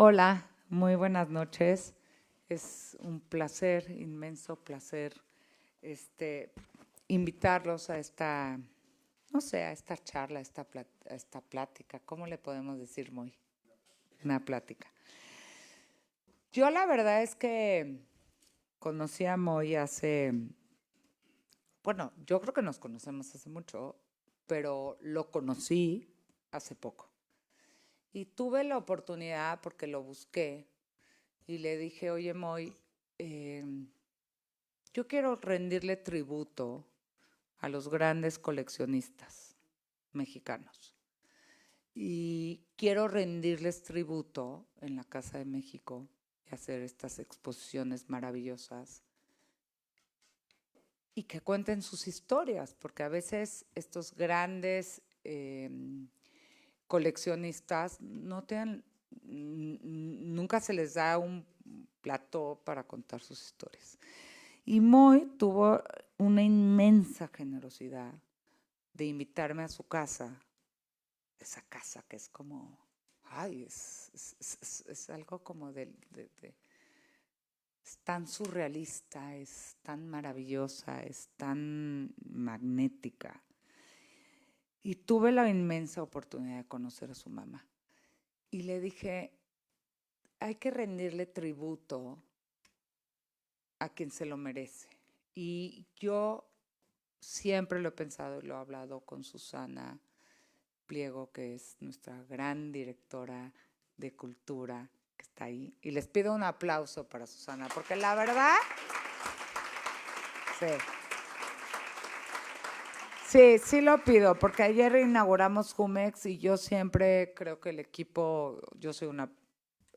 Hola, muy buenas noches. Es un placer, inmenso placer, este, invitarlos a esta, no sé, a esta charla, a esta plática. ¿Cómo le podemos decir, muy? Una plática. Yo la verdad es que conocí a Moy bueno, yo creo que nos conocemos hace mucho, pero lo conocí hace poco. Y tuve la oportunidad, porque lo busqué, y le dije, oye, Moy, eh, yo quiero rendirle tributo a los grandes coleccionistas mexicanos. Y quiero rendirles tributo en la Casa de México y hacer estas exposiciones maravillosas y que cuenten sus historias, porque a veces estos grandes coleccionistas no te nunca se les da un plató para contar sus historias. Y Moy tuvo una inmensa generosidad de invitarme a su casa, esa casa que es como, ay, es algo como es tan surrealista, es tan maravillosa, es tan magnética. Y tuve la inmensa oportunidad de conocer a su mamá. Y le dije, hay que rendirle tributo a quien se lo merece. Y yo siempre lo he pensado y lo he hablado con Susana Pliego, que es nuestra gran directora de cultura, que está ahí. Y les pido un aplauso para Susana, porque la verdad, sí, sí lo pido, porque ayer inauguramos Jumex y yo siempre creo que el equipo, yo soy una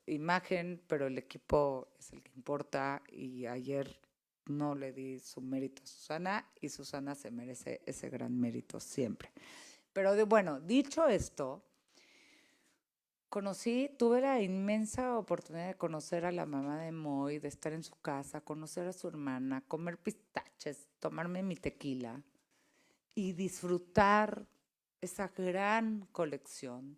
imagen, pero el equipo es el que importa y ayer no le di su mérito a Susana y Susana se merece ese gran mérito siempre. Pero bueno, dicho esto, tuve la inmensa oportunidad de conocer a la mamá de Moy, de estar en su casa, conocer a su hermana, comer pistaches, tomarme mi tequila y disfrutar esa gran colección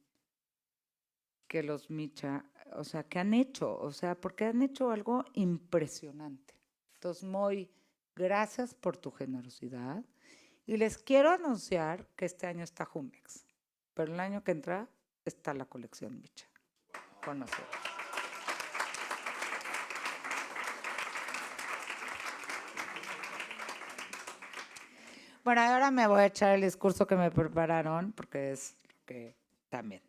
que los Micha, o sea, que han hecho, o sea, porque han hecho algo impresionante. Entonces, Moy, gracias por tu generosidad y les quiero anunciar que este año está Jumex, pero el año que entra está la colección Micha con nosotros. Bueno, ahora me voy a echar el discurso que me prepararon, porque es lo que también.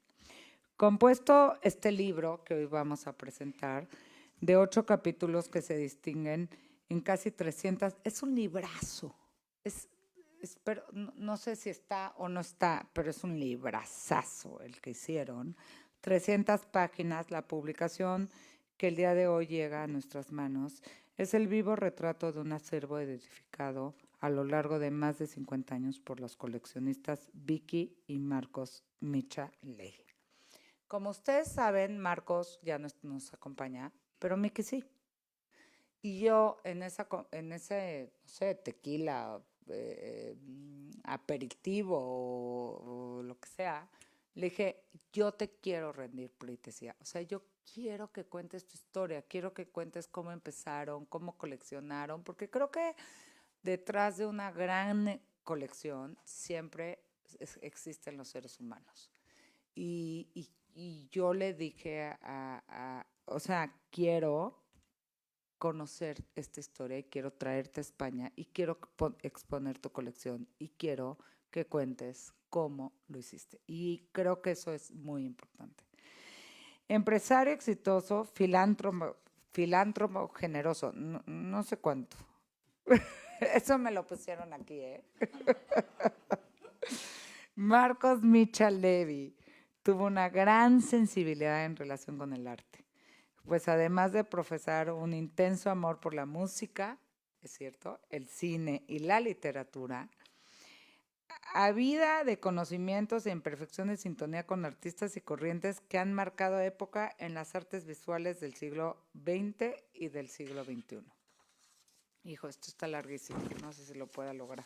Compuesto este libro que hoy vamos a presentar, de 8 capítulos que se distinguen en casi 300, es un librazo. Es, pero no sé si está o no está, pero es un librazazo el que hicieron. 300 páginas, la publicación que el día de hoy llega a nuestras manos es el vivo retrato de un acervo identificado a lo largo de más de 50 años por los coleccionistas Vicky y Marcos Micha Ley. Como ustedes saben, Marcos ya nos acompaña, pero Miki sí. Y yo en ese, no sé, tequila, aperitivo o lo que sea, le dije, yo te quiero rendir pleitesía. O sea, yo quiero que cuentes tu historia, quiero que cuentes cómo empezaron, cómo coleccionaron, porque creo que detrás de una gran colección siempre existen los seres humanos. Y yo le dije o sea, quiero conocer esta historia y quiero traerte a España y quiero exponer tu colección y quiero que cuentes cómo lo hiciste. Y creo que eso es muy importante. Empresario exitoso, filántropo generoso, no sé cuánto. Eso me lo pusieron aquí, ¿eh? Marcos Michal Levy tuvo una gran sensibilidad en relación con el arte, pues además de profesar un intenso amor por la música, es cierto, el cine y la literatura, avida de conocimientos e imperfección de sintonía con artistas y corrientes que han marcado época en las artes visuales del siglo XX y del siglo XXI. Hijo, esto está larguísimo, no sé si lo pueda lograr.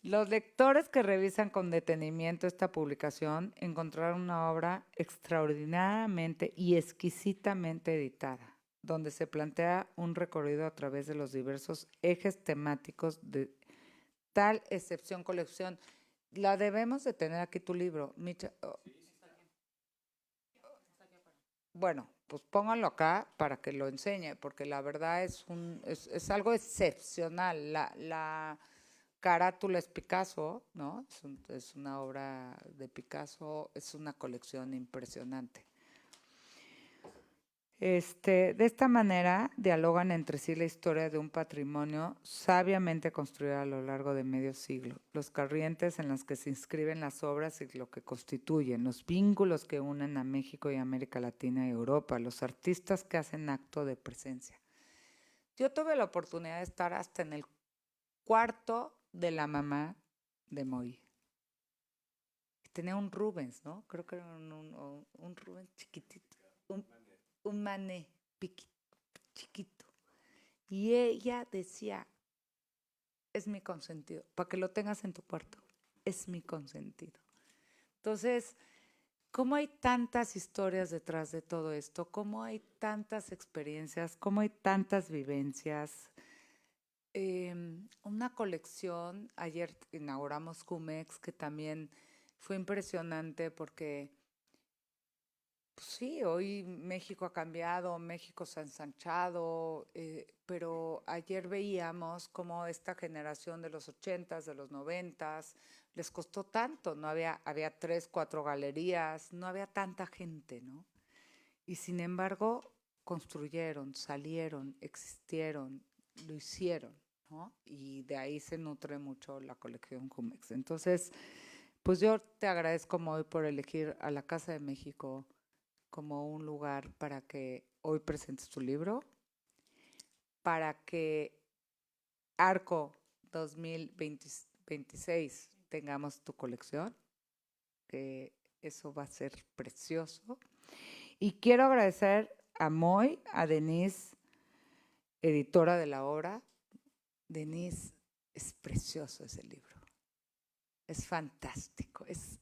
Los lectores que revisan con detenimiento esta publicación encontrarán una obra extraordinariamente y exquisitamente editada, donde se plantea un recorrido a través de los diversos ejes temáticos de tal excepción colección. La debemos de tener aquí tu libro, Micha. Bueno, pues pónganlo acá para que lo enseñe, porque la verdad es algo excepcional. La carátula es Picasso, ¿no? Es una obra de Picasso, es una colección impresionante. De esta manera dialogan entre sí la historia de un patrimonio sabiamente construido a lo largo de medio siglo, los corrientes en las que se inscriben las obras y lo que constituyen, los vínculos que unen a México y América Latina y Europa, los artistas que hacen acto de presencia. Yo tuve la oportunidad de estar hasta en el cuarto de la mamá de Moy. Tenía un Rubens, ¿no? Creo que era un Rubens chiquitito, un Manet chiquito. Y ella decía, es mi consentido, para que lo tengas en tu cuarto, es mi consentido. Entonces, ¿cómo hay tantas historias detrás de todo esto? ¿Cómo hay tantas experiencias? ¿Cómo hay tantas vivencias? Una colección, ayer inauguramos Cumex, que también fue impresionante porque pues sí, hoy México ha cambiado, México se ha ensanchado, pero ayer veíamos cómo esta generación de los 80s, de los 90s, les costó tanto, no había 3, 4 galerías, no había tanta gente, ¿no? Y sin embargo, construyeron, salieron, existieron, lo hicieron, ¿no? Y de ahí se nutre mucho la colección Cumex. Entonces, pues yo te agradezco hoy por elegir a la Casa de México como un lugar para que hoy presentes tu libro, para que Arco 2026 tengamos tu colección, que eso va a ser precioso. Y quiero agradecer a Moy, a Denise, editora de la obra. Denise, es precioso ese libro, es fantástico, es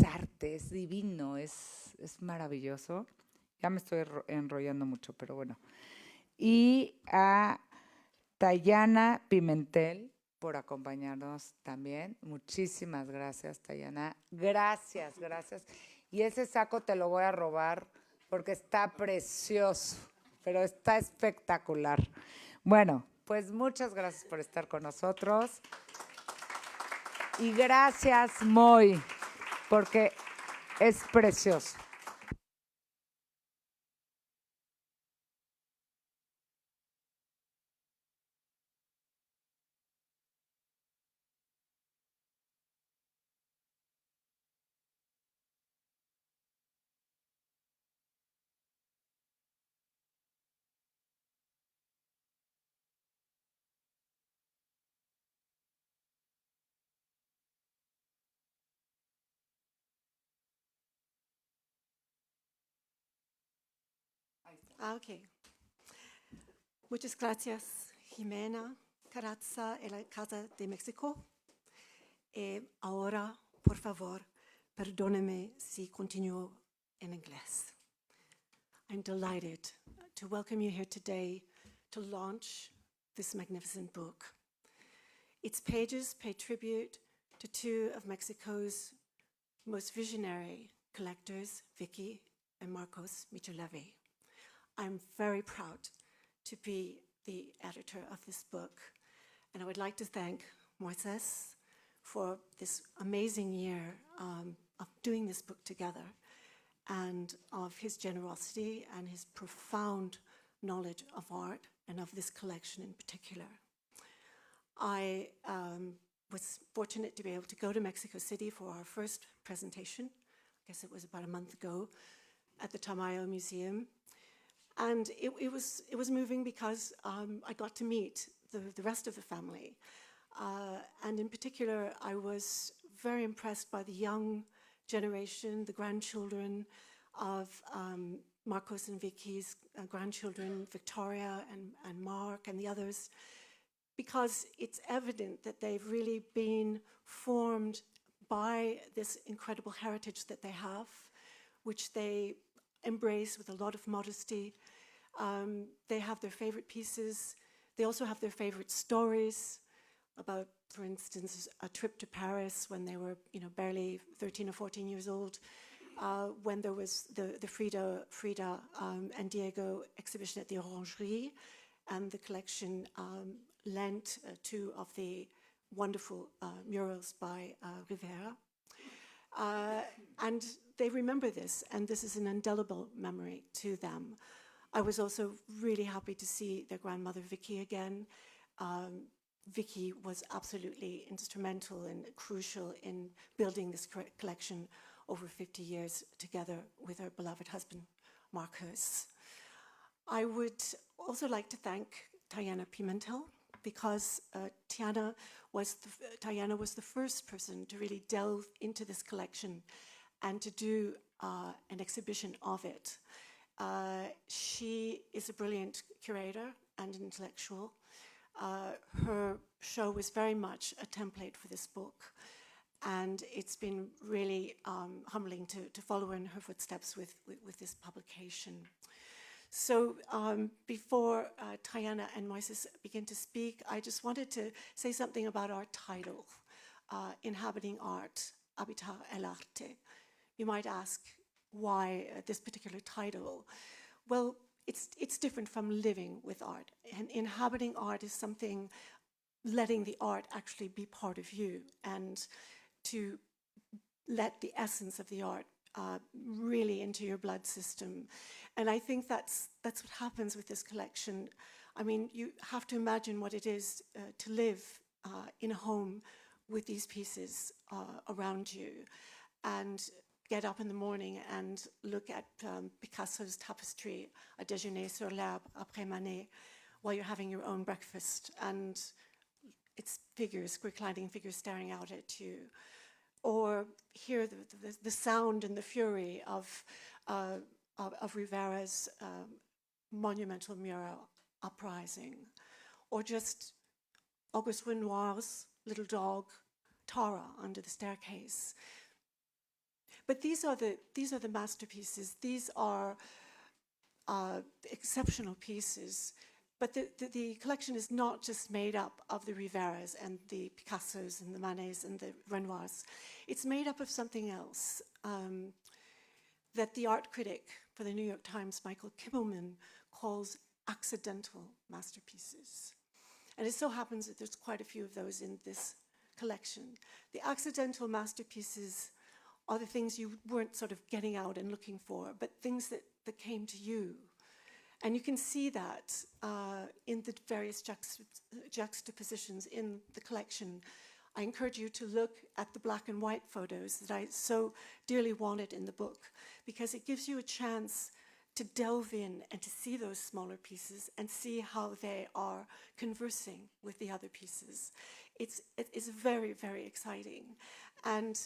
arte, es divino, es maravilloso. Ya me estoy enrollando mucho, pero bueno. Y a Tayana Pimentel por acompañarnos también. Muchísimas gracias, Tayana. Gracias, gracias. Y ese saco te lo voy a robar porque está precioso, pero está espectacular. Bueno, pues muchas gracias por estar con nosotros. Y gracias, Moy, porque es precioso. Ok. Muchas gracias, Jimena Carranza, en la Casa de México. Ahora, por favor, perdóneme si continúo en inglés. I'm delighted to welcome you here today to launch this magnificent book. Its pages pay tribute to two of Mexico's most visionary collectors, Vicky and Marcos Michelevi. I'm very proud to be the editor of this book, and I would like to thank Moises for this amazing year of doing this book together, and of his generosity and his profound knowledge of art and of this collection in particular. I was fortunate to be able to go to Mexico City for our first presentation. I guess it was about a month ago at the Tamayo Museum. And it was moving because I got to meet the rest of the family. And in particular, I was very impressed by the young generation, the grandchildren of Marcos and Vicky's grandchildren, Victoria and Mark and the others, because it's evident that they've really been formed by this incredible heritage that they have, which they embrace with a lot of modesty. They have their favorite pieces. They also have their favorite stories about, for instance, a trip to Paris when they were, barely 13 or 14 years old, when there was the Frida and Diego exhibition at the Orangerie, and the collection lent two of the wonderful murals by Rivera. And they remember this, and this is an indelible memory to them. I was also really happy to see their grandmother, Vicky, again. Vicky was absolutely instrumental and crucial in building this collection over 50 years together with her beloved husband, Marcus. I would also like to thank Tayana Pimentel, because Tayana was the first person to really delve into this collection and to do an exhibition of it. She is a brilliant curator and intellectual. Her show was very much a template for this book, and it's been really humbling to follow in her footsteps with this publication. So before Tayana and Moises begin to speak, I just wanted to say something about our title, Inhabiting Art, Habitar el Arte. You might ask why this particular title. Well, it's different from living with art. And inhabiting art is something, letting the art actually be part of you, and to let the essence of the art really into your blood system. And I think that's what happens with this collection. I mean, you have to imagine what it is to live in a home with these pieces around you, and get up in the morning and look at Picasso's tapestry, A déjeuner sur l'herbe après Manet, while you're having your own breakfast, and it's figures, reclining figures staring out at you. Or hear the sound and the fury of Rivera's monumental mural, Uprising. Or just Auguste Renoir's little dog, Tara, under the staircase. But these are the masterpieces. These are exceptional pieces. But the collection is not just made up of the Riveras and the Picassos and the Manets and the Renoirs. It's made up of something else that the art critic for the New York Times, Michael Kibbleman, calls accidental masterpieces. And it so happens that there's quite a few of those in this collection. The accidental masterpieces are the things you weren't sort of getting out and looking for, but things that came to you. And you can see that in the various juxtapositions in the collection. I encourage you to look at the black and white photos that I so dearly wanted in the book, because it gives you a chance to delve in and to see those smaller pieces and see how they are conversing with the other pieces. It's very, very exciting. And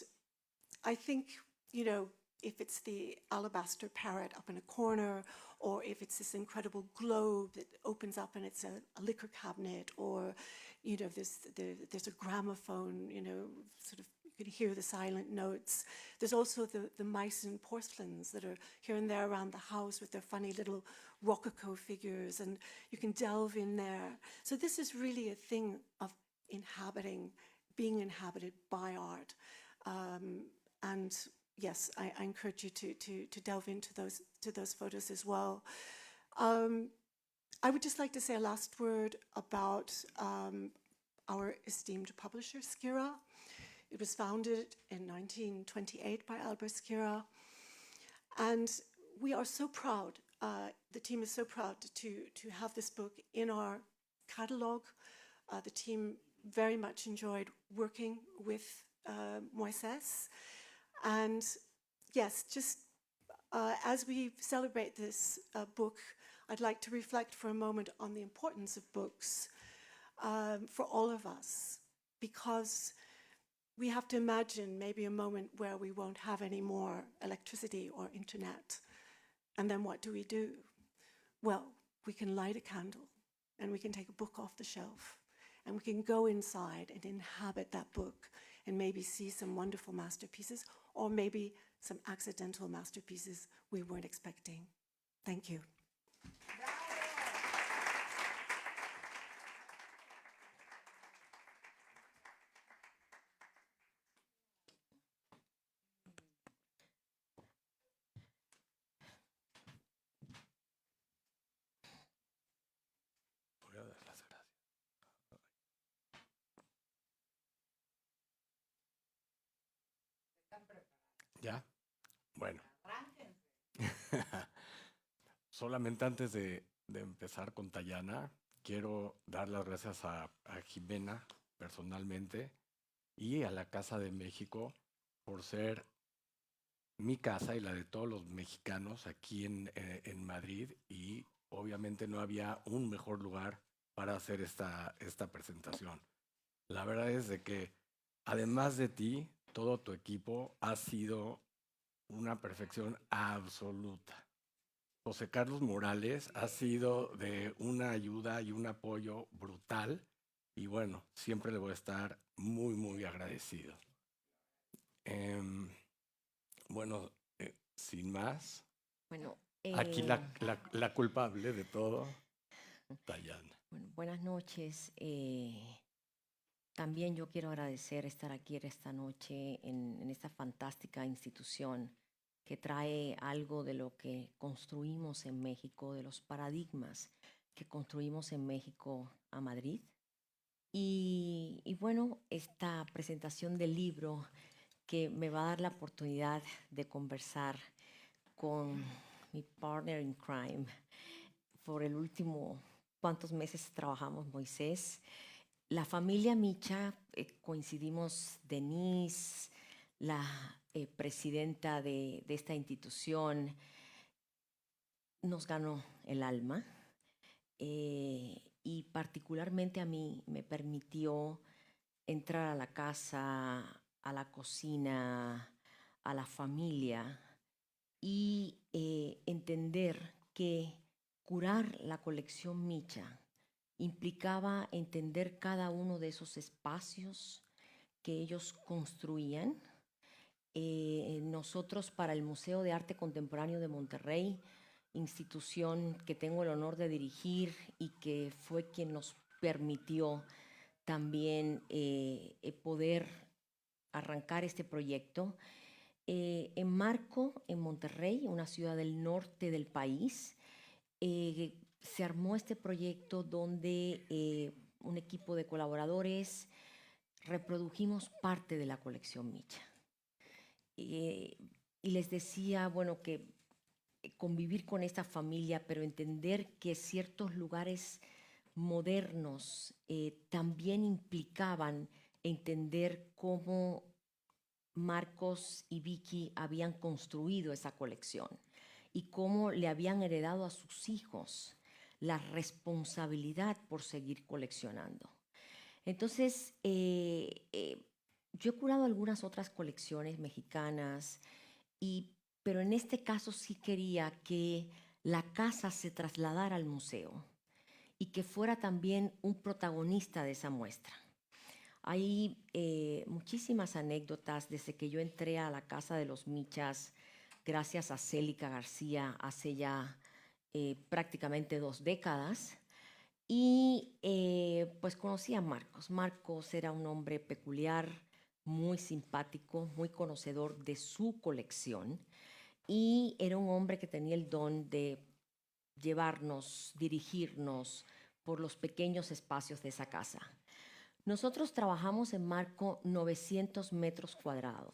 I think, if it's the alabaster parrot up in a corner, or if it's this incredible globe that opens up and it's a liquor cabinet, or there's a gramophone, sort of you can hear the silent notes. There's also the Meissen porcelains that are here and there around the house with their funny little rococo figures, and you can delve in there. So this is really a thing of being inhabited by art. And yes, I encourage you to delve into those photos as well. I would just like to say a last word about our esteemed publisher, Skira. It was founded in 1928 by Albert Skira. And we are so proud, the team is so proud to have this book in our catalog. The team very much enjoyed working with Moises. And yes, just as we celebrate this book, I'd like to reflect for a moment on the importance of books for all of us, because we have to imagine maybe a moment where we won't have any more electricity or internet. And then what do? Well, we can light a candle and we can take a book off the shelf and we can go inside and inhabit that book and maybe see some wonderful masterpieces or maybe some accidental masterpieces we weren't expecting. Thank you. Voy a dar las gracias. ¿Ya? Bueno. Solamente antes de empezar con Tayana, quiero dar las gracias a Jimena personalmente y a la Casa de México por ser mi casa y la de todos los mexicanos aquí en Madrid, y obviamente no había un mejor lugar para hacer esta presentación. La verdad es de que además de ti, todo tu equipo ha sido una perfección absoluta. José Carlos Morales ha sido de una ayuda y un apoyo brutal, y bueno, siempre le voy a estar muy, muy agradecido. Bueno, sin más, Bueno, aquí la culpable de todo, Tayana. bueno, buenas noches. También yo quiero agradecer estar aquí esta noche en esta fantástica institución que trae algo de lo que construimos en México, de los paradigmas que construimos en México a Madrid. Y bueno, esta presentación del libro que me va a dar la oportunidad de conversar con mi partner in crime. Por el último, ¿cuántos meses trabajamos, Moisés? La familia Micha, coincidimos Denise, la presidenta de esta institución, nos ganó el alma, y particularmente a mí me permitió entrar a la casa, a la cocina, a la familia y entender que curar la colección Micha implicaba entender cada uno de esos espacios que ellos construían. Nosotros, para el Museo de Arte Contemporáneo de Monterrey, institución que tengo el honor de dirigir y que fue quien nos permitió también poder arrancar este proyecto, enmarco en Monterrey, una ciudad del norte del país. Se armó este proyecto donde un equipo de colaboradores reprodujimos parte de la colección Micha. Y les decía, bueno, que convivir con esta familia, pero entender que ciertos lugares modernos también implicaban entender cómo Marcos y Vicky habían construido esa colección y cómo le habían heredado a sus hijos la responsabilidad por seguir coleccionando. Entonces, yo he curado algunas otras colecciones mexicanas, pero en este caso sí quería que la casa se trasladara al museo y que fuera también un protagonista de esa muestra. Hay muchísimas anécdotas desde que yo entré a la Casa de los Michas, gracias a Célica García, hace ya prácticamente 2 décadas. Y pues conocí a Marcos. Marcos era un hombre peculiar, muy simpático, muy conocedor de su colección, y era un hombre que tenía el don de llevarnos, dirigirnos por los pequeños espacios de esa casa. Nosotros trabajamos en marco 900 metros cuadrados.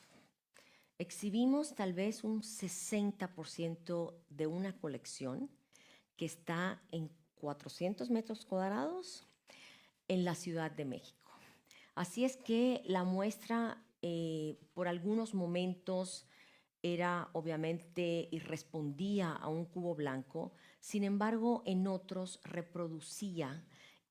Exhibimos tal vez un 60% de una colección que está en 400 metros cuadrados en la Ciudad de México. Así es que la muestra por algunos momentos era obviamente y respondía a un cubo blanco, sin embargo en otros reproducía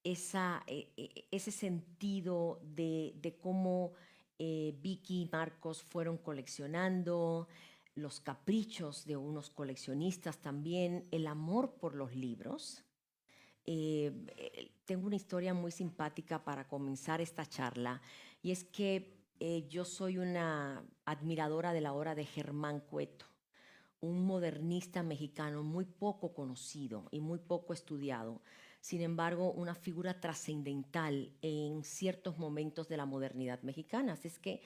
ese sentido de cómo Vicky y Marcos fueron coleccionando, los caprichos de unos coleccionistas también, el amor por los libros, Tengo una historia muy simpática para comenzar esta charla, y es que yo soy una admiradora de la obra de Germán Cueto, un modernista mexicano muy poco conocido y muy poco estudiado, sin embargo, una figura trascendental en ciertos momentos de la modernidad mexicana. Así es que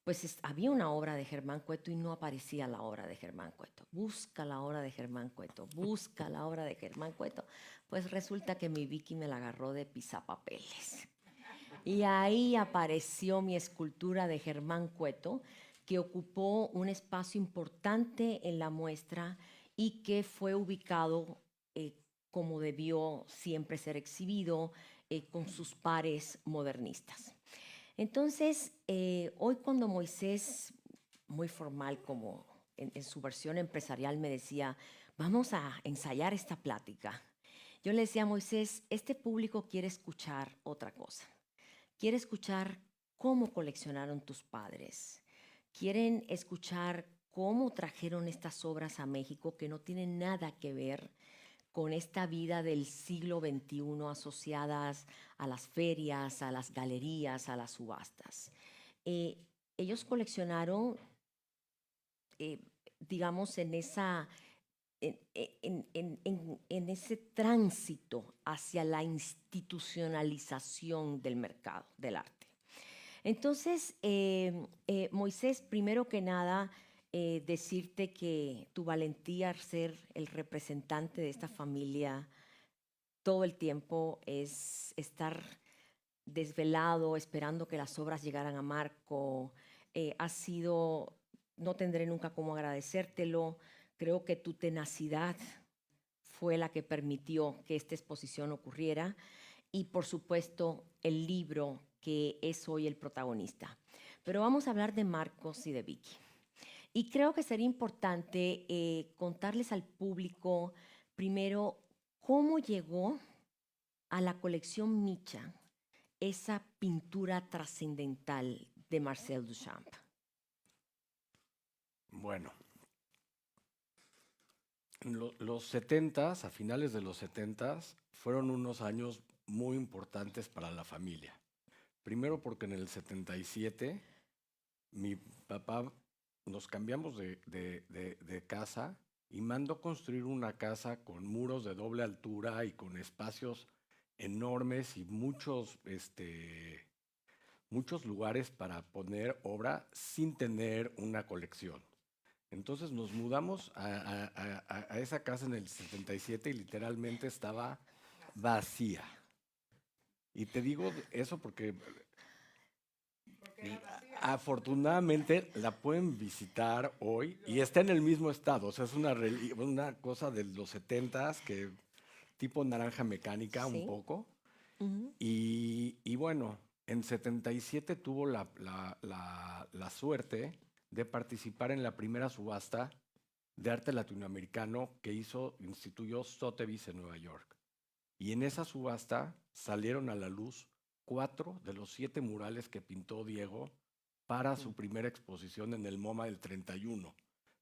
pues había una obra de Germán Cueto y no aparecía la obra de Germán Cueto. Busca la obra de Germán Cueto, busca la obra de Germán Cueto. Pues resulta que mi Vicky me la agarró de pisapapeles. Y ahí apareció mi escultura de Germán Cueto, que ocupó un espacio importante en la muestra y que fue ubicado como debió siempre ser exhibido, con sus pares modernistas. Entonces, hoy cuando Moisés, muy formal como en su versión empresarial, me decía, vamos a ensayar esta plática, yo le decía a Moisés, este público quiere escuchar otra cosa. Quiere escuchar cómo coleccionaron tus padres. Quieren escuchar cómo trajeron estas obras a México que no tienen nada que ver con esta vida del siglo XXI asociadas a las ferias, a las galerías, a las subastas. Ellos coleccionaron, digamos, en ese tránsito hacia la institucionalización del mercado del arte. Entonces, Moisés, primero que nada, decirte que tu valentía al ser el representante de esta familia todo el tiempo es estar desvelado, esperando que las obras llegaran a Marco, ha sido, no tendré nunca cómo agradecértelo. Creo que tu tenacidad fue la que permitió que esta exposición ocurriera, y por supuesto el libro que es hoy el protagonista. Pero vamos a hablar de Marcos y de Vicky. Y creo que sería importante contarles al público primero cómo llegó a la colección Micha esa pintura trascendental de Marcel Duchamp. Bueno, los 70s, a finales de los 70s, fueron unos años muy importantes para la familia. Primero porque en el 77 mi papá nos cambiamos de casa y mandó construir una casa con muros de doble altura y con espacios enormes y muchos lugares para poner obra sin tener una colección. Entonces nos mudamos a esa casa en el 77 y literalmente estaba vacía. Y te digo eso porque afortunadamente la pueden visitar hoy y está en el mismo estado. O sea, es una cosa de los 70s, que tipo naranja mecánica, Sí. un poco. Uh-huh. Y bueno, en 77 tuvo la suerte de participar en la primera subasta de arte latinoamericano que instituyó Sotheby's en Nueva York. Y en esa subasta salieron a la luz 4 de los 7 murales que pintó Diego para su primera exposición en el MoMA del 31,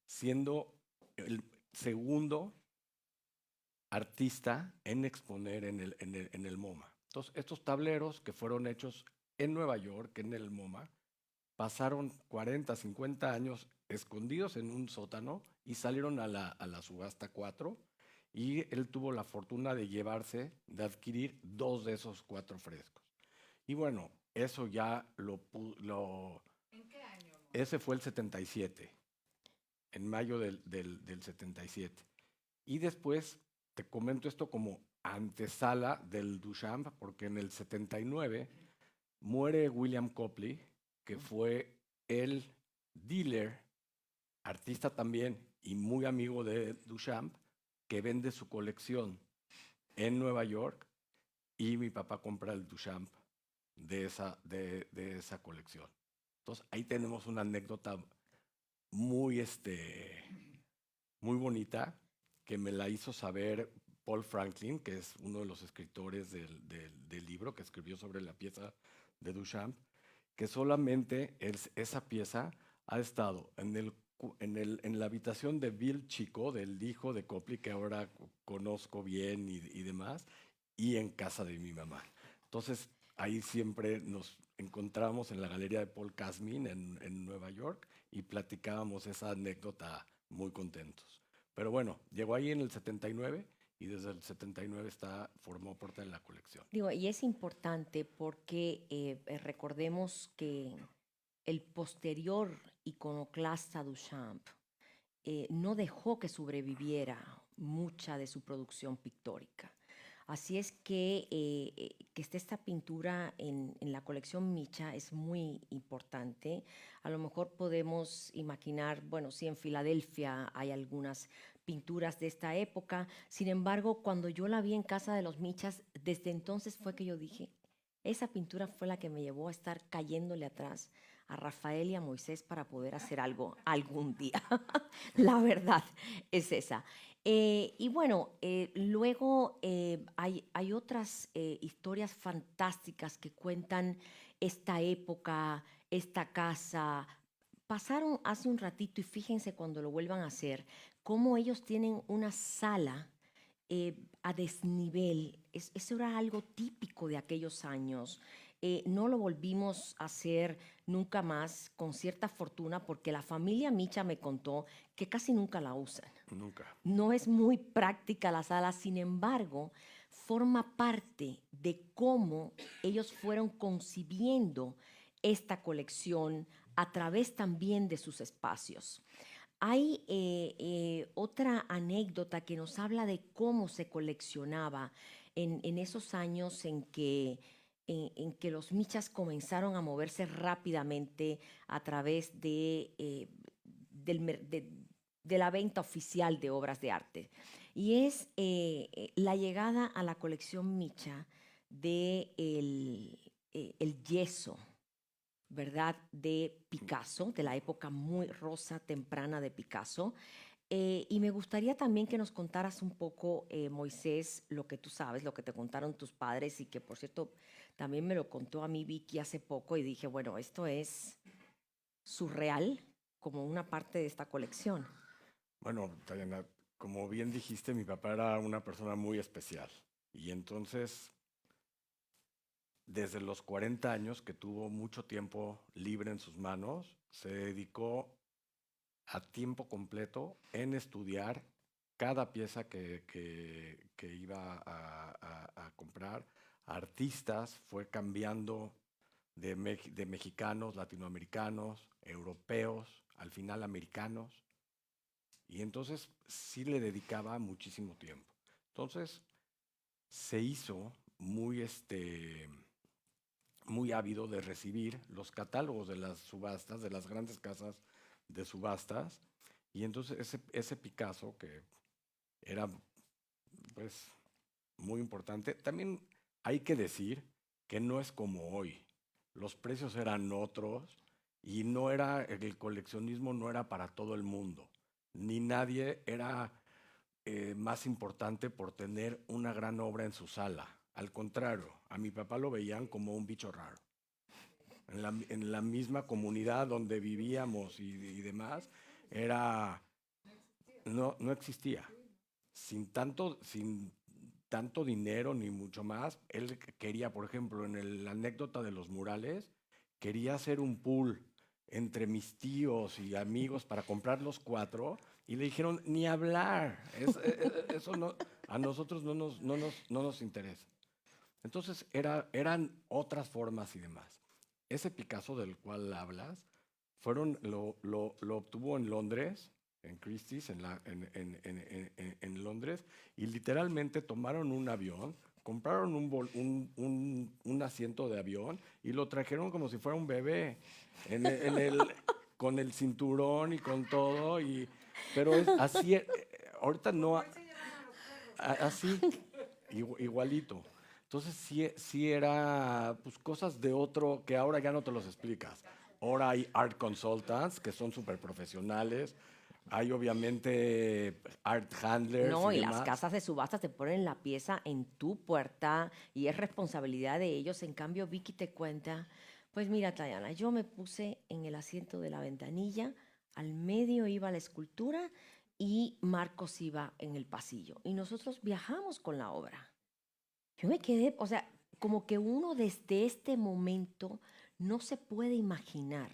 siendo el segundo artista en exponer en el MoMA. Entonces, estos tableros que fueron hechos en Nueva York, en el MoMA, pasaron 40, 50 años escondidos en un sótano y salieron a la subasta 4, y él tuvo la fortuna de adquirir 2 de esos 4 frescos. Y bueno, eso ya ¿En qué año? ese fue el 77, en mayo del 77. Y después te comento esto como antesala del Duchamp, porque en el 79 muere William Copley, que fue el dealer, artista también y muy amigo de Duchamp, que vende su colección en Nueva York, y mi papá compra el Duchamp de esa colección. Entonces ahí tenemos una anécdota muy, muy bonita, que me la hizo saber Paul Franklin, que es uno de los escritores del libro que escribió sobre la pieza de Duchamp, que solamente esa pieza ha estado en la habitación de Bill Chico, del hijo de Copley, que ahora conozco bien y demás, y en casa de mi mamá. Entonces, ahí siempre nos encontramos en la galería de Paul Kasmin en Nueva York y platicábamos esa anécdota muy contentos. Pero bueno, llegó ahí en el 79 y desde el 79 formó parte de la colección. Digo, y es importante porque recordemos que el posterior iconoclasta Duchamp no dejó que sobreviviera mucha de su producción pictórica. Así es que esté esta pintura en la colección Micha es muy importante. A lo mejor podemos imaginar, bueno, sí, en Filadelfia hay algunas pinturas de esta época. Sin embargo, cuando yo la vi en casa de los Michas, desde entonces fue que yo dije, esa pintura fue la que me llevó a estar cayéndole atrás a Rafael y a Moisés para poder hacer algo algún día. La verdad es esa. Y bueno, luego hay otras historias fantásticas que cuentan esta época, esta casa. Pasaron hace un ratito y fíjense cuando lo vuelvan a hacer, cómo ellos tienen una sala a desnivel. Eso era algo típico de aquellos años. No lo volvimos a hacer nunca más con cierta fortuna porque la familia Micha me contó que casi nunca la usan. Nunca. No es muy práctica la sala, sin embargo, forma parte de cómo ellos fueron concibiendo esta colección a través también de sus espacios. Hay otra anécdota que nos habla de cómo se coleccionaba en esos años en que los Michas comenzaron a moverse rápidamente a través de la venta oficial de obras de arte. Y es la llegada a la colección Micha de el yeso, ¿verdad? De Picasso, de la época muy rosa temprana de Picasso. Y me gustaría también que nos contaras un poco, Moisés, lo que tú sabes, lo que te contaron tus padres y que, por cierto, también me lo contó a mí Vicky hace poco y dije, bueno, esto es surreal como una parte de esta colección. Bueno, Tayana, como bien dijiste, mi papá era una persona muy especial. Y entonces, desde los 40 años, que tuvo mucho tiempo libre en sus manos, se dedicó a tiempo completo en estudiar cada pieza que iba a comprar. Artistas, fue cambiando de mexicanos, latinoamericanos, europeos, al final americanos. Y entonces sí le dedicaba muchísimo tiempo. Entonces se hizo muy ávido de recibir los catálogos de las subastas, de las grandes casas de subastas. Y entonces ese Picasso, que era pues muy importante, también hay que decir que no es como hoy. Los precios eran otros y el coleccionismo no era para todo el mundo. Ni nadie era más importante por tener una gran obra en su sala. Al contrario, a mi papá lo veían como un bicho raro. En la misma comunidad donde vivíamos y demás, no existía. Sin tanto dinero ni mucho más, él quería, por ejemplo, la anécdota de los murales, quería hacer un pool entre mis tíos y amigos para comprar los 4 y le dijeron, ni hablar, eso no, a nosotros no nos interesa. Entonces eran otras formas y demás. Ese Picasso del cual hablas, lo obtuvo en Londres, en Christie's, en Londres, y literalmente tomaron un avión, compraron un asiento de avión y lo trajeron como si fuera un bebé, con el cinturón y con todo, pero es así, ahorita no, así, igualito. Entonces sí era pues, cosas de otro que ahora ya no te los explicas. Ahora hay art consultants que son súper profesionales. Hay obviamente art handlers No, y y las demás. casas de subasta te ponen la pieza en tu puerta y es responsabilidad de ellos. En cambio, Vicky te cuenta, pues mira, Tayana, yo me puse en el asiento de la ventanilla, al medio iba la escultura y Marcos iba en el pasillo. Y nosotros viajamos con la obra. yo me quedé, o sea, como que uno desde este momento no se puede imaginar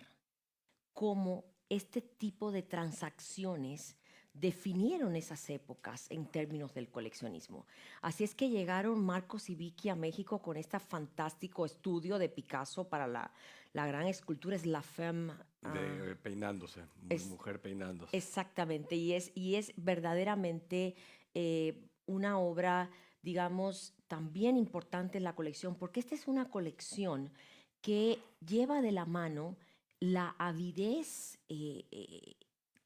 cómo este tipo de transacciones definieron esas épocas en términos del coleccionismo. Así es que llegaron Marcos y Vicky a México con este fantástico estudio de Picasso para la gran escultura, es La Femme. De peinándose, es- mujer peinándose. Exactamente, y es verdaderamente una obra, digamos, también importante en la colección, porque esta es una colección que lleva de la mano la avidez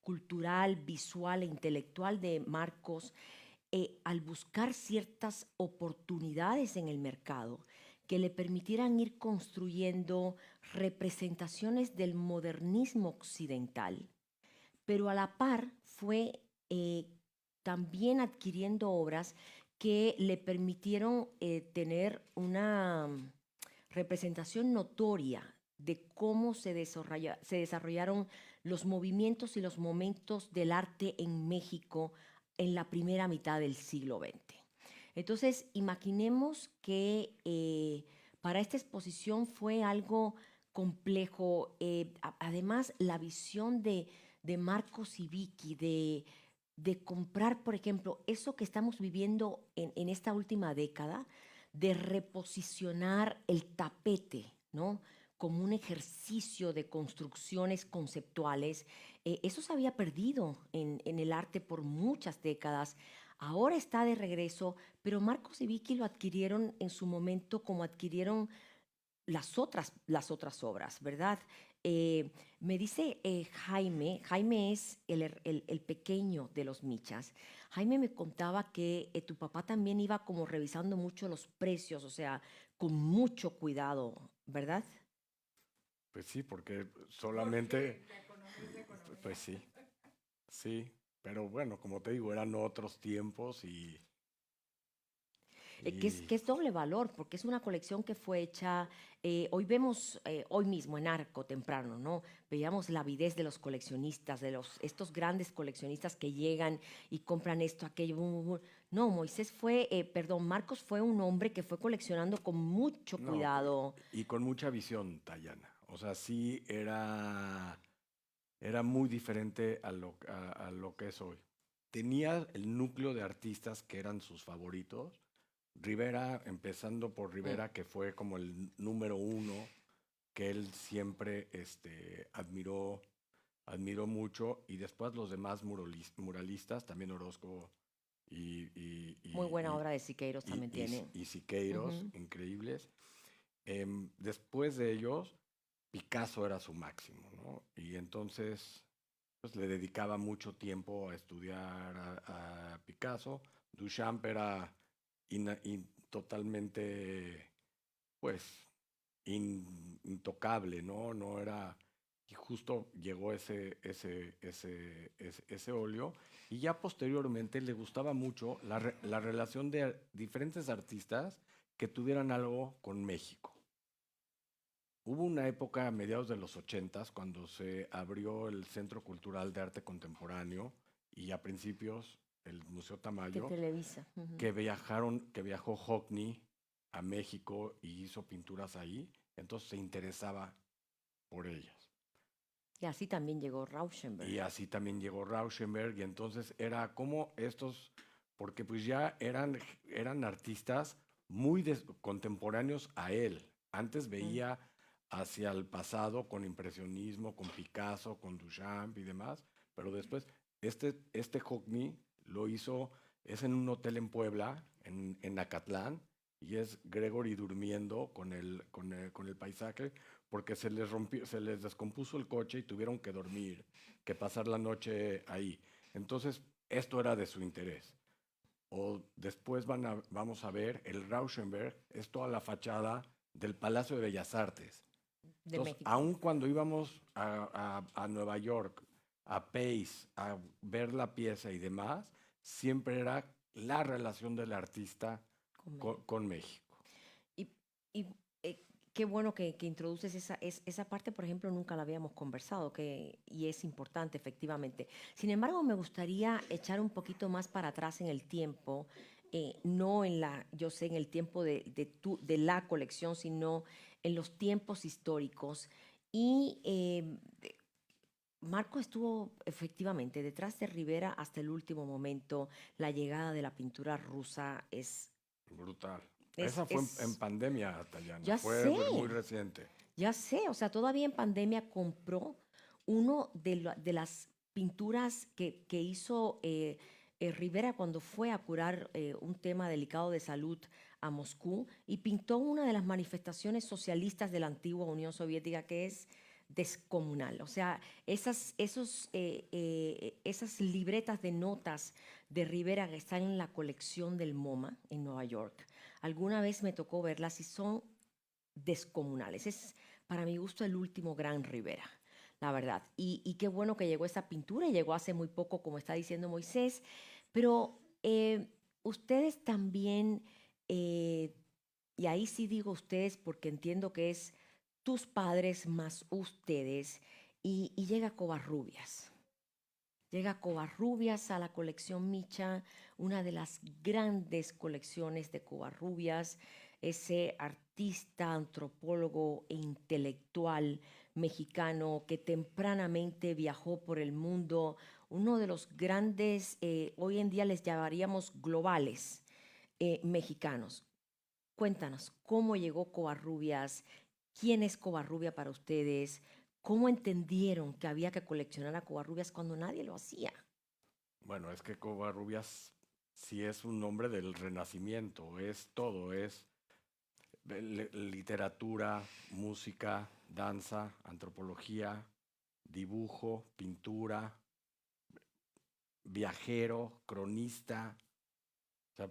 cultural, visual e intelectual de Marcos al buscar ciertas oportunidades en el mercado que le permitieran ir construyendo representaciones del modernismo occidental, pero a la par fue también adquiriendo obras que le permitieron tener una representación notoria de cómo se desarrollaron los movimientos y los momentos del arte en México en la primera mitad del siglo XX. Entonces, imaginemos que para esta exposición fue algo complejo. Además, la visión de Marcos y Vicky, de comprar, por ejemplo, eso que estamos viviendo en esta última década, de reposicionar el tapete, ¿no? Como un ejercicio de construcciones conceptuales. Eso se había perdido en el arte por muchas décadas. Ahora está de regreso, pero Marcos y Vicky lo adquirieron en su momento como adquirieron las otras obras, ¿verdad? Me dice Jaime es el pequeño de los Michas. Jaime me contaba que tu papá también iba como revisando mucho los precios, o sea, con mucho cuidado, ¿verdad? Pues sí, porque solamente, pues sí, sí, pero bueno, como te digo, eran otros tiempos y Que es doble valor, porque es una colección que fue hecha, hoy vemos, hoy mismo en Arco temprano, ¿no? Veíamos la avidez de los coleccionistas, estos grandes coleccionistas que llegan y compran esto, aquello. No, Marcos fue un hombre que fue coleccionando con mucho no, cuidado. y con mucha visión, Tayana. O sea, sí era muy diferente a lo que es hoy. Tenía el núcleo de artistas que eran sus favoritos. Rivera, empezando por Rivera, que fue como el número uno, que él siempre admiró mucho, y después los demás muralistas, también Orozco y, y, Muy buena y, obra de Siqueiros y, también y, tiene. y Siqueiros, Ujú. increíbles. Después de ellos, Picasso era su máximo, ¿no? Y entonces pues, le dedicaba mucho tiempo a estudiar a Picasso. Duchamp era totalmente, pues, intocable, ¿no? No era... Y justo llegó ese óleo. Y ya posteriormente le gustaba mucho la relación de diferentes artistas que tuvieran algo con México. Hubo una época a mediados de los 80 cuando se abrió el Centro Cultural de Arte Contemporáneo y a principios el Museo De Tamayo, Televisa. Ujú. que viajó Hockney a México y hizo pinturas ahí, entonces se interesaba por ellas. Y así también llegó Rauschenberg. Y así también llegó Rauschenberg y entonces era como estos, porque pues ya eran artistas muy contemporáneos a él. Antes veía hacia el pasado con impresionismo, con Picasso, con Duchamp y demás, pero después este Hockney lo hizo, es en un hotel en Puebla, en Acatlán, y es Gregory durmiendo con el paisaje, porque se les descompuso el coche y tuvieron que dormir, que pasar la noche ahí. Entonces, esto era de su interés. O después vamos a ver el Rauschenberg, es toda la fachada del Palacio de Bellas Artes. De Entonces, México. aun cuando íbamos a Nueva York, a Pace, a ver la pieza y demás, siempre era la relación del artista Con México. con México. Y, y, qué bueno que introduces esa parte, por ejemplo, nunca la habíamos conversado, y es importante, efectivamente. Sin embargo, me gustaría echar un poquito más para atrás en el tiempo no en la, yo sé, en el tiempo de la colección, sino en los tiempos históricos. Y Marco estuvo efectivamente detrás de Rivera hasta el último momento. La llegada de la pintura rusa es... Brutal. Es- Esa fue en es- pandemia, Tayana. Ya Fue sé. muy reciente. Ya sé, o sea, todavía en pandemia compró uno de las pinturas que hizo Rivera cuando fue a curar un tema delicado de salud a Moscú y pintó una de las manifestaciones socialistas de la antigua Unión Soviética que es descomunal. O sea, esas libretas de notas de Rivera que están en la colección del MoMA en Nueva York. Alguna vez me tocó verlas y son descomunales. Es, para mi gusto, el último gran Rivera, la verdad. Y qué bueno que llegó esa pintura, y llegó hace muy poco, como está diciendo Moisés, pero ustedes también, y ahí sí digo ustedes porque entiendo que es tus padres más ustedes, y llega Covarrubias. Llega Covarrubias a la colección Micha, una de las grandes colecciones de Covarrubias, ese artista, antropólogo e intelectual mexicano que tempranamente viajó por el mundo, uno de los grandes, hoy en día les llamaríamos globales, mexicanos. Cuéntanos, ¿cómo llegó Covarrubias? ¿Quién es Covarrubia para ustedes? ¿Cómo entendieron que había que coleccionar a Covarrubias cuando nadie lo hacía? Bueno, es que Covarrubias sí es un nombre del Renacimiento, es todo, es literatura, música, danza, antropología, dibujo, pintura, viajero, cronista. O sea,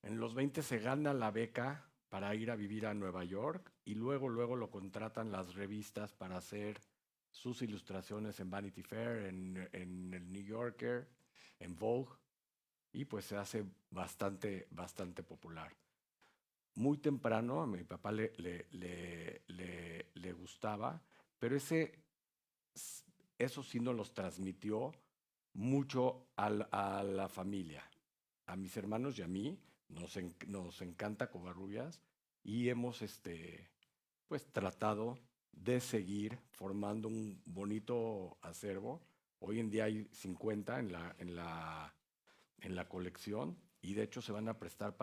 en los 20 se gana la beca para ir a vivir a Nueva York y luego lo contratan las revistas para hacer sus ilustraciones en Vanity Fair, en el New Yorker, en Vogue, y pues se hace bastante popular. Muy temprano a mi papá le gustaba, pero eso sí nos los transmitió mucho a la familia. A mis hermanos y a mí nos encanta Covarrubias y hemos pues tratado de seguir formando un bonito acervo. Hoy en día hay 50 en la colección y de hecho se van a prestar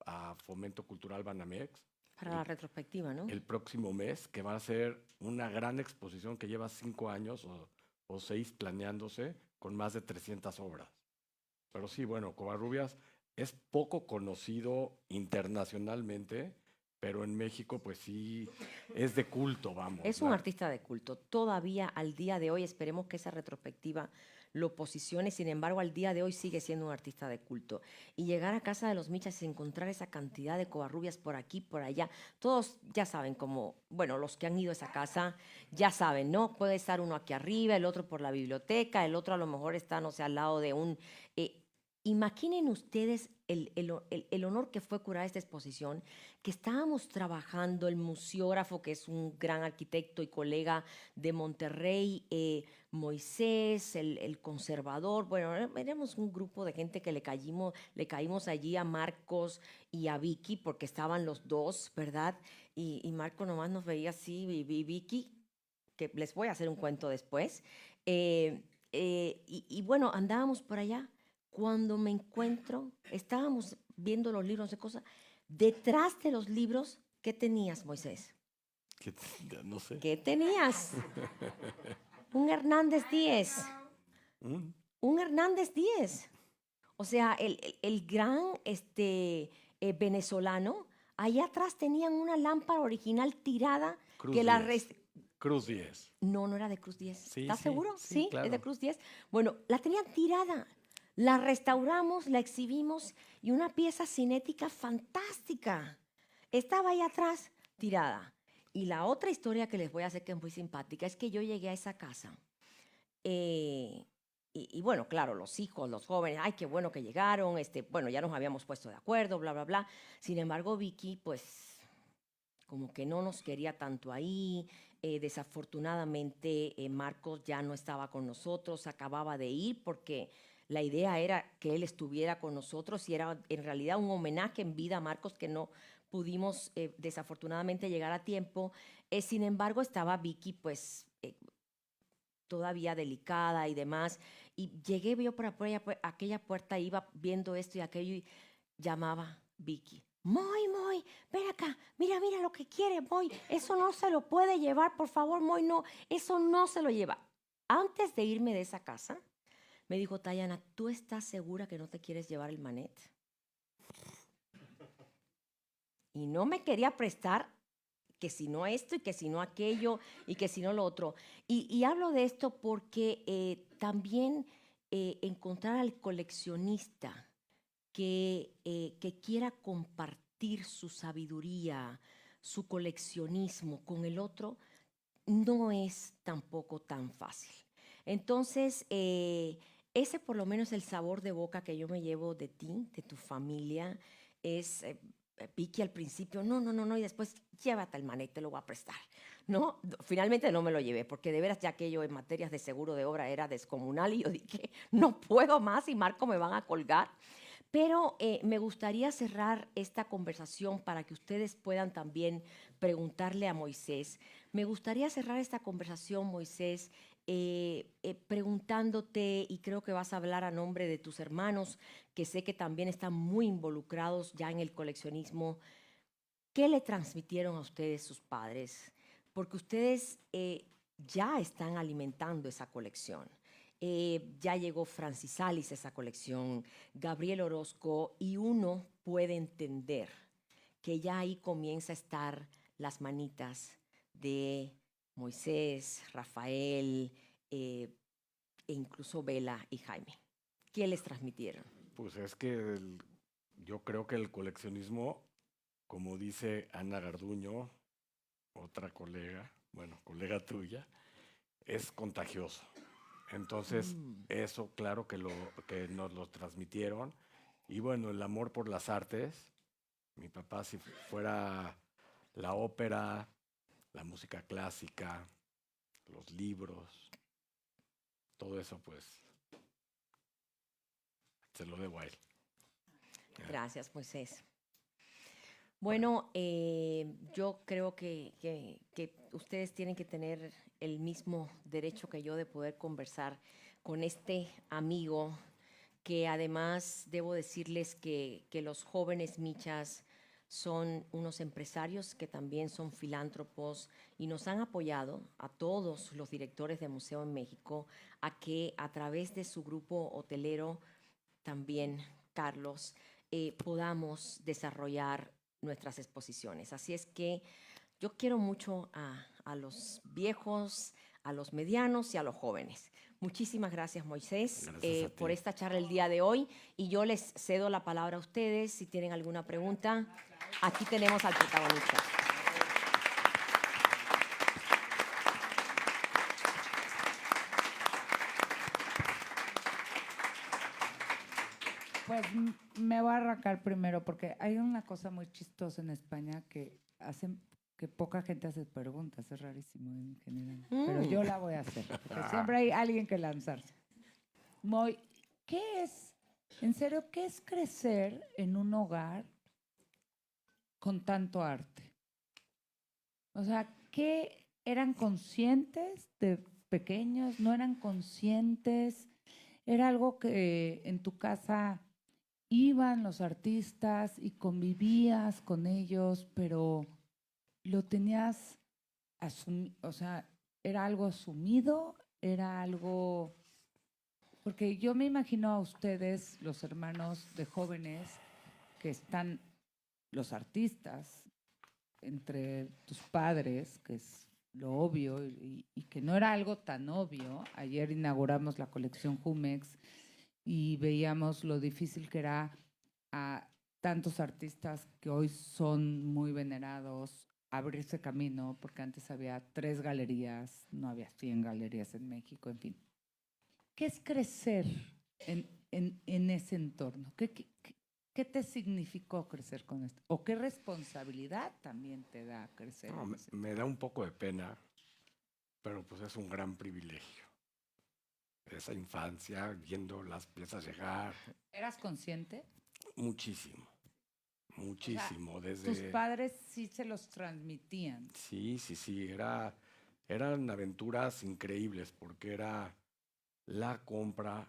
a Fomento Cultural Banamex Para la retrospectiva, ¿no? el próximo mes, que va a ser una gran exposición que lleva 5 años o 6 planeándose con más de 300 obras. Pero sí, bueno, Covarrubias es poco conocido internacionalmente, pero en México pues sí es de culto, vamos. Es un artista de culto. Todavía al día de hoy, esperemos que esa retrospectiva lo posicione, sin embargo, al día de hoy sigue siendo un artista de culto. Y llegar a casa de los Michas y encontrar esa cantidad de Covarrubias por aquí, por allá, todos ya saben cómo, bueno, los que han ido a esa casa ya saben, ¿no? Puede estar uno aquí arriba, el otro por la biblioteca, el otro a lo mejor está, no sé, al lado de un... imaginen ustedes el honor que fue curar esta exposición, que estábamos trabajando, el museógrafo, que es un gran arquitecto y colega de Monterrey, Moisés, el conservador, bueno, éramos un grupo de gente que le caímos allí a Marcos y a Vicky, porque estaban los dos, ¿verdad? Y Marco nomás nos veía así, y Vicky, que les voy a hacer un cuento después, y bueno, andábamos por allá. Cuando me encuentro, estábamos viendo los libros de cosas. Detrás de los libros, ¿qué tenías, Moisés? No sé. ¿Qué tenías? Un Hernández Díez. Un Hernández Díez. O sea, el gran venezolano, allá atrás tenían una lámpara original tirada Cruz que la... Díez. Cruz 10. No, no era de Cruz 10. Sí, ¿Estás sí, seguro? sí, Sí, claro. es de Cruz 10. Bueno, la tenían tirada. La restauramos, la exhibimos y una pieza cinética fantástica. Estaba ahí atrás, tirada. Y la otra historia que les voy a hacer que es muy simpática es que yo llegué a esa casa. Y bueno, claro, los hijos, los jóvenes, ay, qué bueno que llegaron, bueno, ya nos habíamos puesto de acuerdo, bla, bla, bla. Sin embargo, Vicky, pues, como que no nos quería tanto ahí. Desafortunadamente, Marcos ya no estaba con nosotros, acababa de ir porque La idea era que él estuviera con nosotros y era en realidad un homenaje en vida a Marcos que no pudimos desafortunadamente llegar a tiempo. Sin embargo, estaba Vicky pues todavía delicada y demás. Y llegué yo por aquella puerta, iba viendo esto y aquello y llamaba Vicky. Moy, Moy, ven acá, mira, mira lo que quiere, Moy, eso no se lo puede llevar, por favor, Moy, no, eso no se lo lleva. Antes de irme de esa casa, me dijo, Tayana, ¿tú estás segura que no te quieres llevar el manet? Y no me quería prestar que si no esto y que si no aquello y que si no lo otro. Y hablo de esto porque también encontrar al coleccionista que quiera compartir su sabiduría, su coleccionismo con el otro, no es tampoco tan fácil. Entonces, ese por lo menos el sabor de boca que yo me llevo de ti, de tu familia, es Vicky al principio, no, y después llévate el manet, te lo voy a prestar. No, finalmente no me lo llevé, porque de veras ya aquello en materias de seguro de obra era descomunal y yo dije, no puedo más y Marco me van a colgar. Pero me gustaría cerrar esta conversación para que ustedes puedan también preguntarle a Moisés. Me gustaría cerrar esta conversación, Moisés, preguntándote, y creo que vas a hablar a nombre de tus hermanos, que sé que también están muy involucrados ya en el coleccionismo. ¿Qué le transmitieron a ustedes sus padres? Porque ustedes ya están alimentando esa colección. Ya llegó Francis Salis a esa colección, Gabriel Orozco, y uno puede entender que ya ahí comienza a estar las manitas de Moisés, Rafael, e incluso Vela y Jaime. ¿Qué les transmitieron? Pues es que yo creo que el coleccionismo, como dice Ana Garduño, otra colega, bueno, colega tuya, es contagioso. Entonces, eso claro que nos lo transmitieron. Y bueno, el amor por las artes. Mi papá, si fuera la ópera, la música clásica, los libros, todo eso, pues, se lo debo a él. Gracias, Moisés. Bueno, yo creo que ustedes tienen que tener el mismo derecho que yo de poder conversar con este amigo, que además debo decirles que los jóvenes Michas son unos empresarios que también son filántropos y nos han apoyado a todos los directores de museo en México a que a través de su grupo hotelero, también Carlos, podamos desarrollar nuestras exposiciones. Así es que yo quiero mucho a los viejos, a los medianos y a los jóvenes. Muchísimas gracias, Moisés, por esta charla el día de hoy. Y yo les cedo la palabra a ustedes si tienen alguna pregunta. Aquí tenemos al protagonista. Pues me voy a arrancar primero porque hay una cosa muy chistosa en España que hacen que poca gente hace preguntas, es rarísimo en general, pero yo la voy a hacer, porque siempre hay alguien que lanzarse. Moy, ¿qué es, en serio, qué es crecer en un hogar con tanto arte? O sea, ¿qué eran conscientes de pequeños? ¿No eran conscientes? ¿Era algo que en tu casa iban los artistas y convivías con ellos, pero lo tenías asumido? O sea, ¿era algo asumido? ¿Era algo...? Porque yo me imagino a ustedes, los hermanos de jóvenes, que están los artistas entre tus padres, que es lo obvio y que no era algo tan obvio. Ayer inauguramos la colección Jumex y veíamos lo difícil que era a tantos artistas que hoy son muy venerados abrirse camino, porque antes había 3 galerías, no había 100 galerías en México, en fin. ¿Qué es crecer en ese entorno? ¿Qué te significó crecer con esto? ¿O qué responsabilidad también te da crecer? No, me da un poco de pena, pero pues es un gran privilegio. esa infancia, viendo las piezas llegar, ¿Eras consciente? muchísimo, muchísimo. Tus Desde, padres sí se los transmitían. sí, sí, sí, eran aventuras increíbles porque era la compra,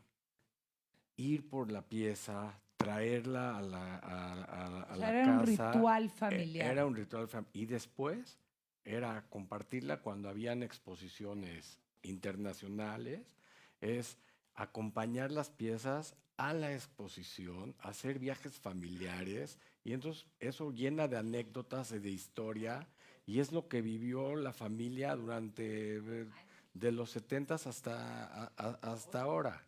ir por la pieza, traerla a O sea, la era un casa. ritual familiar. Era un ritual y después era compartirla cuando habían exposiciones internacionales, es acompañar las piezas a la exposición, hacer viajes familiares, y entonces eso llena de anécdotas y de historia, y es lo que vivió la familia durante de los 70s hasta ahora.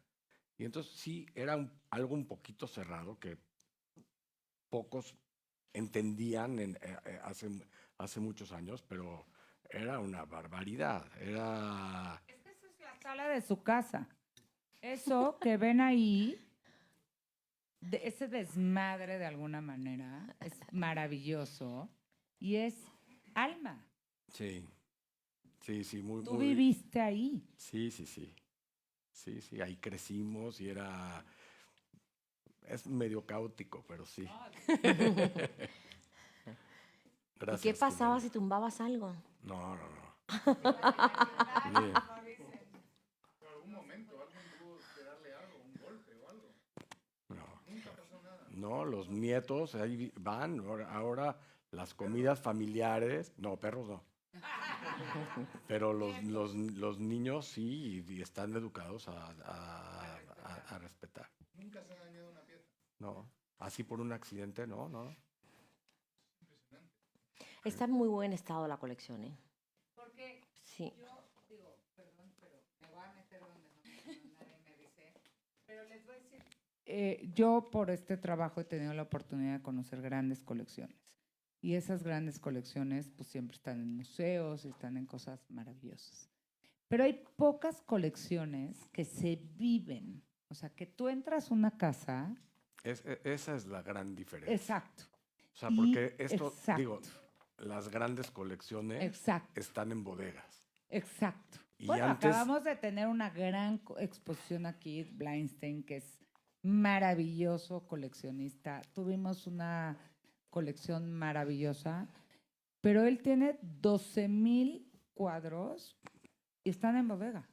Y entonces sí, era algo un poquito cerrado que pocos entendían hace muchos años, pero era una barbaridad. Era, Es que esa es la sala de su casa. Eso que ven ahí, ese desmadre de alguna manera, es maravilloso y es alma. sí, sí, sí, Tú muy, viviste ahí. sí, sí, sí, sí, sí, ahí crecimos y es medio caótico, pero sí. ¿Y Gracias. qué pasaba Jimena. si tumbabas algo? No, no, no. Bien. No, los nietos ahí van. Ahora las comidas familiares, no, perros no. Pero los niños sí y están educados a respetar. ¿Nunca se ha dañado una pieza? No, así por un accidente, no, no. Está en muy buen estado la colección, ¿eh? Porque Sí. yo digo, perdón, pero me voy a meter donde nadie me dice. Pero les voy a decir. Yo por este trabajo he tenido la oportunidad de conocer grandes colecciones. Y esas grandes colecciones pues siempre están en museos y están en cosas maravillosas. Pero hay pocas colecciones que se viven. O sea, que tú entras a una casa. Esa es la gran diferencia. Exacto. O sea, porque esto, exacto. digo, las grandes colecciones Exacto. están en bodegas. Exacto. Y Bueno, antes- acabamos de tener una gran exposición aquí, Blindstein, que es maravilloso coleccionista. Tuvimos una colección maravillosa, pero él tiene 12,000 cuadros y están en bodega.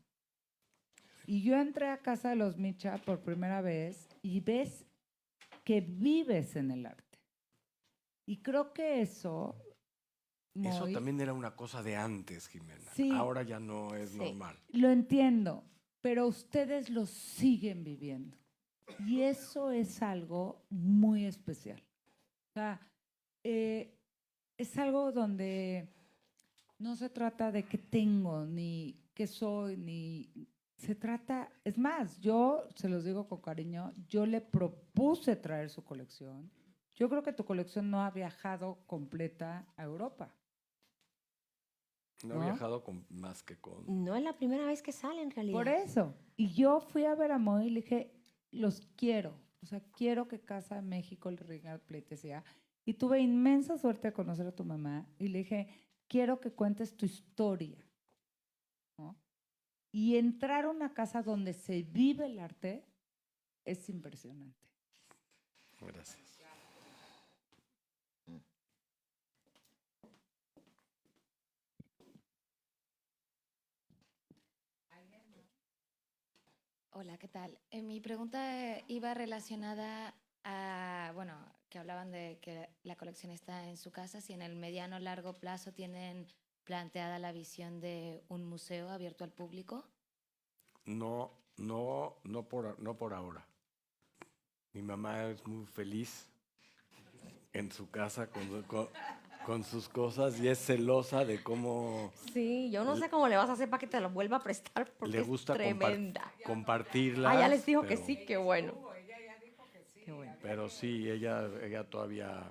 Y yo entré a casa de los Micha por primera vez y ves que vives en el arte. Y creo que eso... Eso Moy, también era una cosa de antes, Jimena. Sí. Ahora ya no es Sí. normal. Lo entiendo, pero ustedes lo siguen viviendo. Y eso es algo muy especial. O sea, es algo donde no se trata de qué tengo, ni qué soy, ni... Se trata, es más, yo se los digo con cariño, yo le propuse traer su colección. Yo creo que tu colección no ha viajado completa a Europa. No, ¿No? he viajado más que con... No es la primera vez que sale, en realidad. Por eso. Y yo fui a ver a Moy y le dije, los quiero. O sea, quiero que Casa de México le rinda pleitesía. Y tuve inmensa suerte de conocer a tu mamá. Y le dije, quiero que cuentes tu historia. ¿No? Y entrar a una casa donde se vive el arte es impresionante. Gracias. Hola, ¿qué tal? Mi pregunta iba relacionada a, bueno, que hablaban de que la colección está en su casa, si en el mediano o largo plazo tienen planteada la visión de un museo abierto al público. No, no por ahora. Mi mamá es muy feliz en su casa con sus cosas y es celosa de cómo Sí, yo no sé cómo le vas a hacer para que te lo vuelva a prestar porque le gusta es tremenda. compartirlas. Ah, ya les dijo que pero- sí, qué bueno. Qué bueno. Pero sí, ella todavía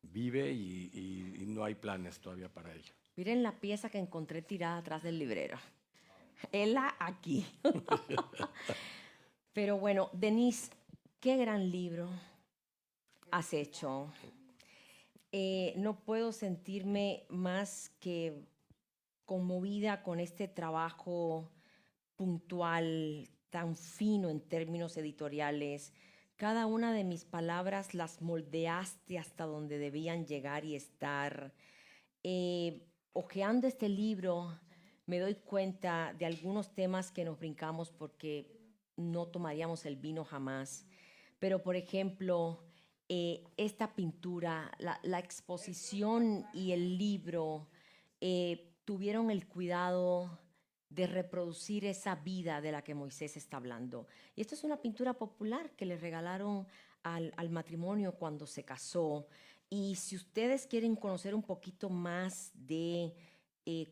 vive y no hay planes todavía para ella. Miren la pieza que encontré tirada atrás del librero. Ella aquí. Pero bueno, Denise, qué gran libro has hecho. No puedo sentirme más que conmovida con este trabajo puntual, tan fino en términos editoriales. Cada una de mis palabras las moldeaste hasta donde debían llegar y estar. Hojeando este libro, me doy cuenta de algunos temas que nos brincamos porque no tomaríamos el vino jamás. Pero, por ejemplo, esta pintura, la exposición y el libro tuvieron el cuidado de reproducir esa vida de la que Moisés está hablando. Y esto es una pintura popular que le regalaron al matrimonio cuando se casó. Y si ustedes quieren conocer un poquito más de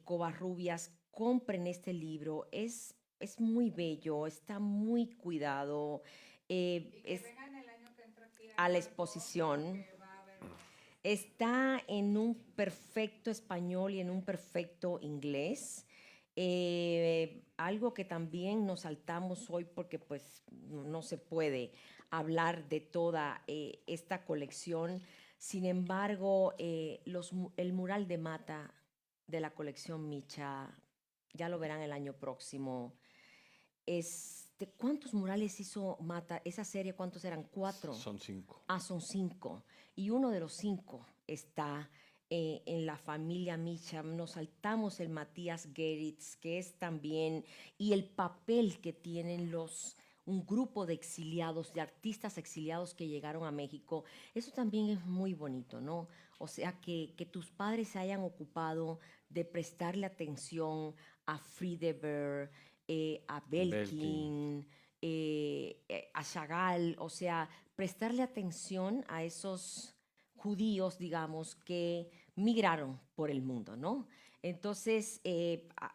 Covarrubias, compren este libro. Es muy bello, está muy cuidado. Es a la exposición. Está en un perfecto español y en un perfecto inglés. Algo que también nos saltamos hoy porque pues no se puede hablar de toda esta colección. Sin embargo, el mural de Mata de la colección Micha, ya lo verán el año próximo. ¿Cuántos murales hizo Mata? Esa serie, ¿cuántos eran? 4. Son 5. Ah, son 5. Y uno de los 5 está en la familia Micha. Nos saltamos el Matías Geritz, que es también, y el papel que tienen un grupo de exiliados, de artistas exiliados que llegaron a México. Eso también es muy bonito, ¿no? O sea, que tus padres se hayan ocupado de prestarle atención a Friedeberg, a Belkin, a Chagall, o sea, prestarle atención a esos judíos, digamos, que migraron por el mundo, ¿no? Entonces,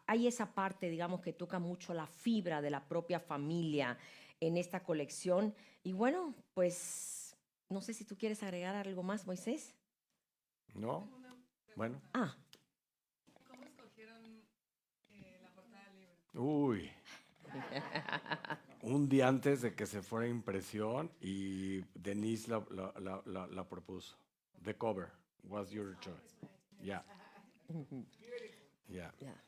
hay esa parte, digamos, que toca mucho la fibra de la propia familia en esta colección. Y bueno, pues, no sé si tú quieres agregar algo más, Moisés. ¿No? Bueno. Ah. ¿Cómo escogieron la portada del libro? Uy. Un día antes de que se fuera a impresión y Denise la propuso. The cover was your choice. Yeah. Yeah. Yeah.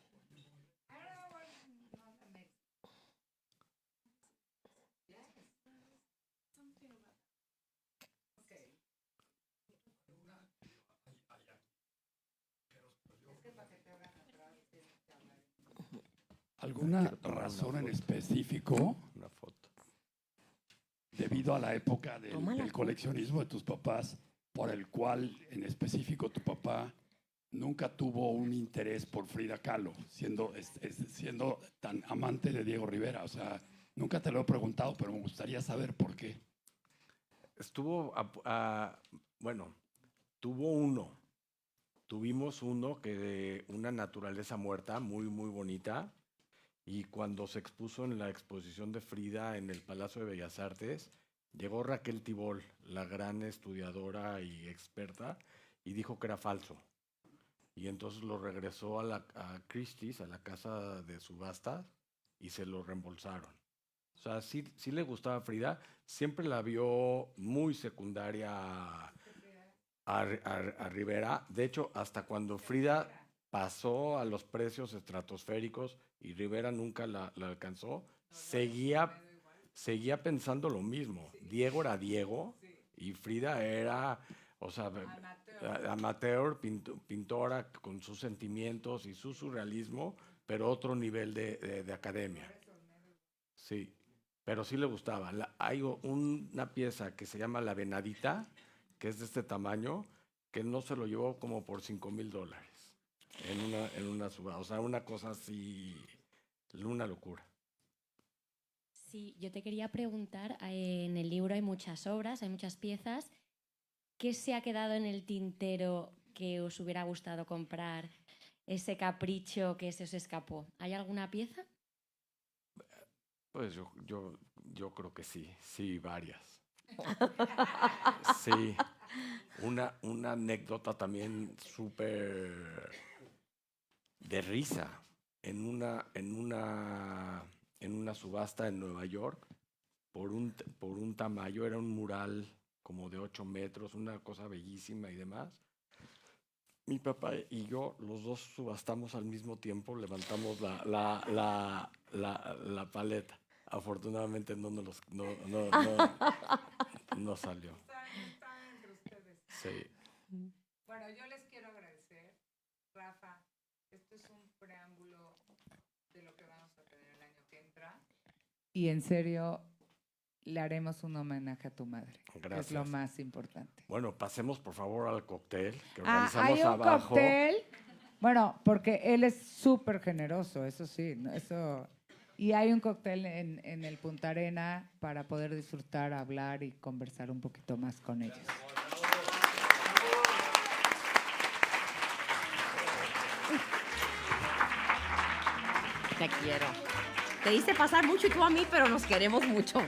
¿Alguna razón en específico, Una foto. debido a la época Toma la del foto. coleccionismo de tus papás, por el cual en específico tu papá nunca tuvo un interés por Frida Kahlo, siendo tan amante de Diego Rivera? O sea, nunca te lo he preguntado, pero me gustaría saber por qué. Bueno, tuvimos uno que de una naturaleza muerta, muy, muy bonita, y cuando se expuso en la exposición de Frida en el Palacio de Bellas Artes, llegó Raquel Tibol, la gran estudiadora y experta, y dijo que era falso. Y entonces lo regresó a Christie's, a la casa de subastas, y se lo reembolsaron. O sea, sí le gustaba a Frida, siempre la vio muy secundaria a Rivera. De hecho, hasta cuando Frida pasó a los precios estratosféricos y Rivera nunca la alcanzó, seguía pensando lo mismo. Diego era Diego y Frida era, o sea, amateur, pintora con sus sentimientos y su surrealismo, pero otro nivel de academia. Sí, pero sí le gustaba. Hay una pieza que se llama La Venadita, que es de este tamaño, que no se lo llevó como por $5,000 en una subasta. O sea, una cosa así, una locura. Sí, yo te quería preguntar, en el libro hay muchas obras, hay muchas piezas. ¿Qué se ha quedado en el tintero que os hubiera gustado comprar? Ese capricho que se os escapó. ¿Hay alguna pieza? Pues yo creo que sí, varias. Sí, una anécdota también súper de risa. En una subasta en Nueva York, por un tamaño, era un mural como de 8 metros, una cosa bellísima y demás. Mi papá y yo, los dos subastamos al mismo tiempo, levantamos la paleta. Afortunadamente no salió. Están entre ustedes. Sí. Bueno, yo les quiero agradecer, Rafa. Esto es un preámbulo de lo que vamos a tener el año que entra. Y en serio, le haremos un homenaje a tu madre. Gracias. Es lo más importante. Bueno, pasemos por favor al cóctel que Ah, organizamos hay un abajo. cóctel. Bueno, porque él es súper generoso, eso sí. ¿No? Eso. Y hay un cóctel en el Punta Arena para poder disfrutar, hablar y conversar un poquito más con ellos. Te quiero. Te hice pasar mucho y tú a mí, pero nos queremos mucho.